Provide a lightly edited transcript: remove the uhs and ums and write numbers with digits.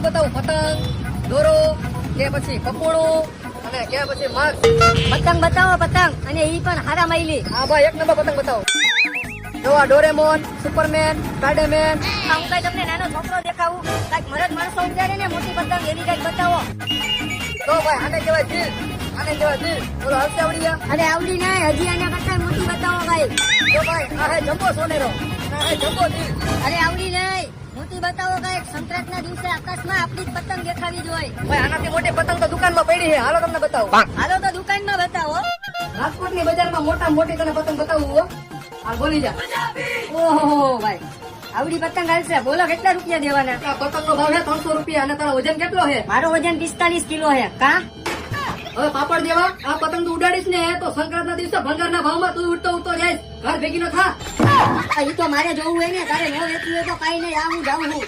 બતાવું? પતંગ, દોરો કે પછી પકોડું અને કે પછી મગ? પતંગ બતાવો પતંગ, અને ઈ પણ હારા માઈલી. હા ભાઈ, એક નંબર પતંગ બતાવો. જો આ ડોરેમોન, સુપરમેન, સ્પાઈડરમેન. હું કઈ તમને નાનો છોકરો દેખાવું? કઈક મરદ માણસો ઉડાડે ને મોટી પતંગ, એવી કઈક બતાવો. તો ભાઈ આને કહેવાય દિલ, આને કહેવાય દિલ. બોલો હલસે આવડી ગયા? અરે આવડી નહીં, હજી આના કરતા મોટી બતાવો ભાઈ. જો ભાઈ આ હે જમ્બો સોનેરો, આ હે જમ્બો દિલ. અરે આવડી નહીં, મોટી બતાવો કઈક. સંક્રાંતના દિવસે આકાશમાં આપણી જ પતંગ દેખાવી જોઈએ. ભાઈ આનાથી મોટી પતંગ તો દુકાનમાં પડી છે. હાલો તમને બતાવો. હાલો તો દુકાનમાં બતાવો. રાજકોટની બજારમાં મોટા મોટી તને પતંગ બતાવું હો. આ બોલી જા. ઓહો ભાઈ, આવડી પતંગ હાલશે. બોલો કેટલા રૂપિયા દેવાના? આ પતંગનો ભાવ છે 300 રૂપિયા અને તારો વજન કેટલો છે? મારો વજન 45 કિલો છે. કા હવે પાપડ જેવા આ પતંગ તું ઉડાડીશ ને તો સંક્રાંતના દિવસે ભંગારના ભાવમાં તું ઉડતો ઉડતો જાય. ઘર ભેગી નો થા. ઈ તો મારે જોવું હોય ને, તારે ન વેચવું હોય તો કઈ નહીં. આ હું જાઉં છું.